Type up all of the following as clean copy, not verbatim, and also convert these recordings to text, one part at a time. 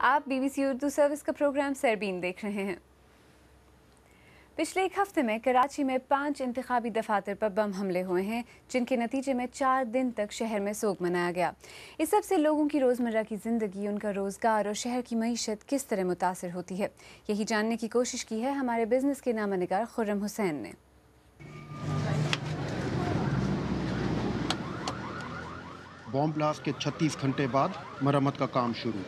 آپ BBC Urdu service کا programme سربین دیکھ رہے ہیں۔ پچھلے ایک ہفتے میں کراچی میں 5 انتخابی دفاتر پر بم حملے ہوئے ہیں، جن کے نتیجے میں 4 دن تک شہر میں سوگ منایا گیا۔ اس سب سے لوگوں کی روزمرہ کی زندگی، ان کا روزگار اور شہر کی معیشت کس طرح متاثر ہوتی ہے، یہی جاننے کی کوشش کی ہے ہمارے بزنس کے نامہ نگار خرم حسین نے۔ بم بلاسٹ کے 36 گھنٹے بعد مرمت کا کام شروع۔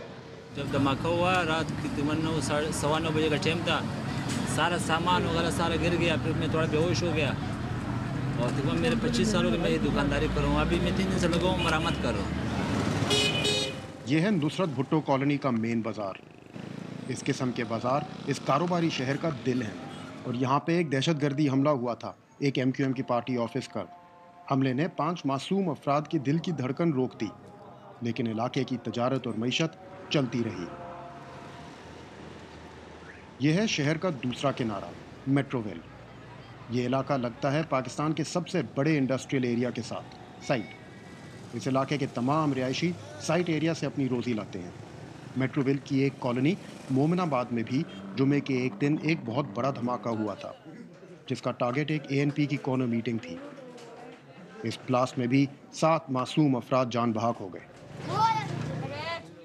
جب دھماکہ ہوا رات کی تقریباً 9:15 بجے کا ٹائم تھا، سارا سامان وغیرہ سارا گر گیا، پھر میں تھوڑا بے ہوش ہو گیا، اور تقریباً میرے 25 سالوں کے میں یہ دکانداری کر رہا ہوں، ابھی میں 3 دن سے لگا ہوں مرمت کر رہا ہوں۔ یہ ہے نصرت بھٹو کالونی کا مین بازار۔ اس قسم کے بازار اس کاروباری شہر کا دل ہے، اور یہاں پہ ایک دہشت گردی حملہ ہوا تھا ایک MQM کی پارٹی آفس کا۔ حملے نے 5 معصوم افراد کی دل کی دھڑکن روک دی، لیکن علاقے کی تجارت اور معیشت چلتی رہی۔ یہ ہے شہر کا دوسرا کنارہ، میٹرو ویل۔ یہ علاقہ لگتا ہے پاکستان کے سب سے بڑے انڈسٹریل ایریا کے ساتھ سائٹ۔ اس علاقے کے تمام رہائشی سائٹ ایریا سے اپنی روزی لاتے ہیں۔ میٹرو ویل کی ایک کالونی مومن آباد میں بھی جمعے کے ایک دن ایک بہت بڑا دھماکہ ہوا تھا، جس کا ٹارگٹ ایک ANP کی کارنر میٹنگ تھی۔ اس بلاسٹ میں بھی 7 معصوم افراد جان بحق ہو گئے۔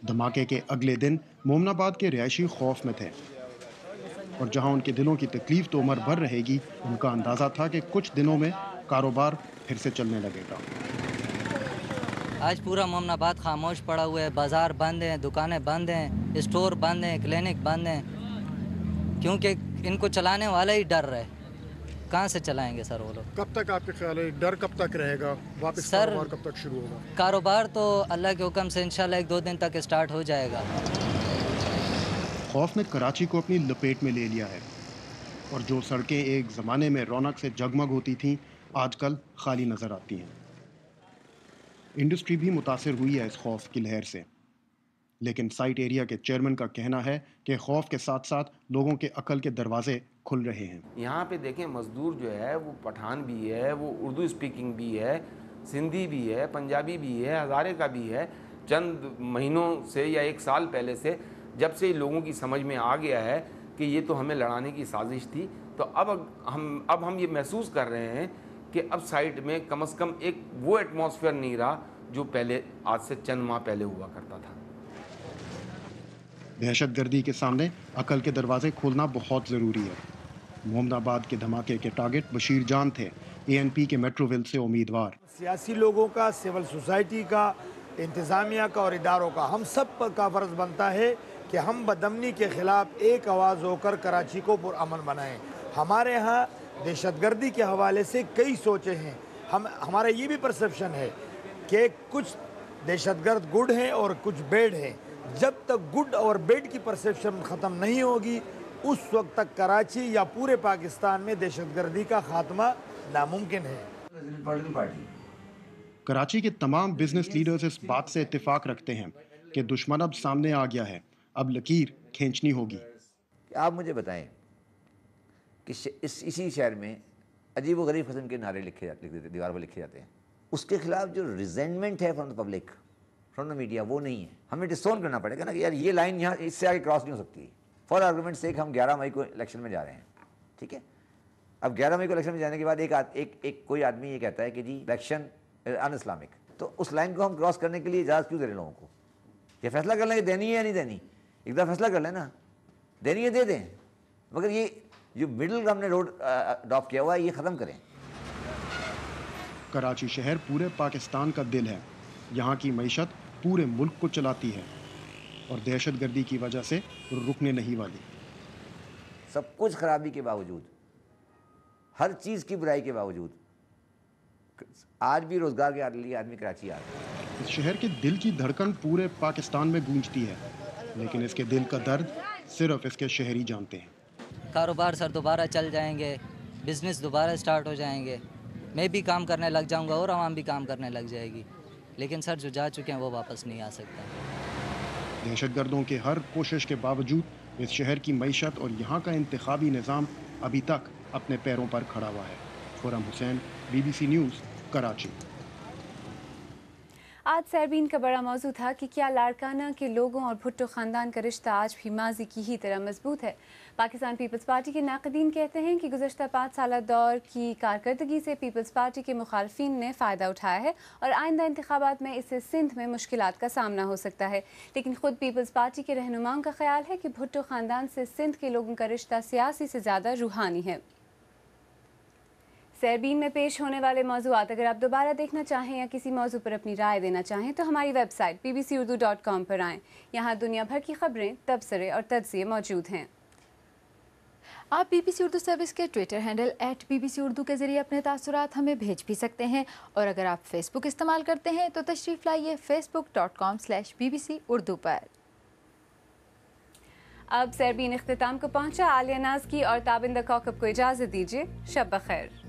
دھماکے کے اگلے دن مومن آباد کے رہائشی خوف میں تھے، اور جہاں ان کے دلوں کی تکلیف تو عمر بھر رہے گی، ان کا اندازہ تھا کہ کچھ دنوں میں کاروبار پھر سے چلنے لگے گا۔ آج پورا مومن آباد خاموش پڑا ہوا ہے، بازار بند ہیں، دکانیں بند ہیں، اسٹور بند ہیں، کلینک بند ہیں، کیونکہ ان کو چلانے والا ہی ڈر رہے۔ کہاں سے چلائیں گے سر وہ لوگ؟ کب تک آپ کے خیال ہے ڈر کب تک رہے گا؟ واپس سر کاروبار کب تک شروع ہوگا؟ کاروبار تو اللہ کے حکم سے انشاءاللہ 1-2 دن تک اسٹارٹ ہو جائے گا۔ خوف نے کراچی کو اپنی لپیٹ میں لے لیا ہے، اور جو سڑکیں ایک زمانے میں رونق سے جگمگ ہوتی تھیں، آج کل خالی نظر آتی ہیں۔ انڈسٹری بھی متاثر ہوئی ہے اس خوف کی لہر سے، لیکن سائٹ ایریا کے چیئرمین کا کہنا ہے کہ خوف کے ساتھ ساتھ لوگوں کے عقل کے دروازے کھل رہے ہیں۔ یہاں پہ دیکھیں مزدور جو ہے وہ پٹھان بھی ہے، وہ اردو اسپیکنگ بھی ہے، سندھی بھی ہے، پنجابی بھی ہے، ہزارے کا بھی ہے۔ چند مہینوں سے یا 1 سال پہلے سے جب سے لوگوں کی سمجھ میں آ گیا ہے کہ یہ تو ہمیں لڑانے کی سازش تھی، تو اب ہم یہ محسوس کر رہے ہیں کہ اب سائٹ میں کم از کم ایک وہ ایٹماسفیئر نہیں رہا جو پہلے آج سے چند ماہ پہلے ہوا کرتا تھا۔ دہشت گردی کے سامنے عقل کے دروازے کھولنا بہت ضروری ہے۔ مومن آباد کے دھماکے کے ٹارگٹ بشیر جان تھے، ANP کے میٹرو ویل سے امیدوار۔ سیاسی لوگوں کا، سول سوسائٹی کا، انتظامیہ کا اور اداروں کا، ہم سب کا فرض بنتا ہے کہ ہم بدامنی کے خلاف ایک آواز ہو کر کراچی کو پرامن بنائیں۔ ہمارے ہاں دہشت گردی کے حوالے سے کئی سوچیں ہیں، ہمارا یہ بھی پرسیپشن ہے کہ کچھ دہشت گرد گڈ ہیں اور کچھ بیڈ ہیں۔ جب تک گڈ اور بیڈ کی پرسیپشن ختم نہیں ہوگی، اس وقت تک کراچی یا پورے پاکستان میں دہشت گردی کا خاتمہ ناممکن ہے۔ کراچی کے تمام بزنس لیڈرز اس بات سے اتفاق رکھتے ہیں کہ دشمن اب سامنے آ گیا ہے، اب لکیر کھینچنی ہوگی۔ آپ مجھے بتائیں کہ اسی شہر میں عجیب و غریب قسم کے نعرے لکھے جاتے، دیوار پر لکھے جاتے ہیں، اس کے خلاف جو ریزینٹمنٹ ہے from the public, from the media, وہ نہیں ہے۔ ہمیں ڈسون کرنا پڑے گا نا کہ یار یہ لائن یہاں اس سے آگے کراس نہیں ہو سکتی۔ فار آرگومنٹ سے ہم 11 مئی کو الیکشن میں جا رہے ہیں، ٹھیک ہے؟ اب 11 مئی کو الیکشن میں جانے کے بعد ایک کوئی آدمی یہ کہتا ہے کہ جی الیکشن ان اسلامک، تو اس لائن کو ہم کراس کرنے کے لیے اجازت کیوں دے رہے لوگوں کو؟ یہ فیصلہ کر لیں کہ دینی ہے یا نہیں دینی، ایک دفعہ فیصلہ کر لیں نا، دینی ہے دے دیں، مگر یہ جو مڈل ہم نے روڈ اڈاپٹ کیا ہوا ہے یہ ختم کریں۔ کراچی شہر پورے پاکستان کا دل ہے، یہاں کی معیشت پورے ملک کو چلاتی ہے، اور دہشت گردی کی وجہ سے رکنے نہیں والی۔ سب کچھ خرابی کے باوجود، ہر چیز کی برائی کے باوجود، آج بھی روزگار کے لیے آدمی کراچی آ رہا ہے۔ اس شہر کے دل کی دھڑکن پورے پاکستان میں گونجتی ہے، لیکن اس کے دل کا درد صرف اس کے شہری جانتے ہیں۔ کاروبار سر دوبارہ چل جائیں گے، بزنس دوبارہ سٹارٹ ہو جائیں گے، میں بھی کام کرنے لگ جاؤں گا اور عوام بھی کام کرنے لگ جائے گی، لیکن سر جو جا چکے ہیں وہ واپس نہیں آ سکتا۔ دہشت گردوں کے ہر کوشش کے باوجود اس شہر کی معیشت اور یہاں کا انتخابی نظام ابھی تک اپنے پیروں پر کھڑا ہوا ہے۔ خرم حسین، BBC نیوز، کراچی۔ آج سیربین کا بڑا موضوع تھا کہ کیا لاڑکانہ کے لوگوں اور بھٹو خاندان کا رشتہ آج بھی ماضی کی ہی طرح مضبوط ہے؟ پاکستان پیپلز پارٹی کے ناقدین کہتے ہیں کہ گزشتہ 5 سالہ دور کی کارکردگی سے پیپلز پارٹی کے مخالفین نے فائدہ اٹھایا ہے اور آئندہ انتخابات میں اسے سندھ میں مشکلات کا سامنا ہو سکتا ہے، لیکن خود پیپلز پارٹی کے رہنماؤں کا خیال ہے کہ بھٹو خاندان سے سندھ کے لوگوں کا رشتہ سیاسی سے زیادہ روحانی ہے۔ سیربین میں پیش ہونے والے موضوعات اگر آپ دوبارہ دیکھنا چاہیں یا کسی موضوع پر اپنی رائے دینا چاہیں تو ہماری ویب سائٹ bbcurdu.com پر آئیں۔ یہاں دنیا بھر کی خبریں، تبصرے اور تجزیے موجود ہیں۔ آپ B B C Urdu service کے ٹویٹر ہینڈل @BBC اردو کے ذریعے اپنے تاثرات ہمیں بھیج بھی سکتے ہیں، اور اگر آپ فیس بک استعمال کرتے ہیں تو تشریف لائیے facebook.com/BBC اردو پر۔ اب سیربین اختتام کو پہنچا، عالیہ ناز کی اور تابندہ کوکب کو اجازت دیجیے۔ شب بخیر۔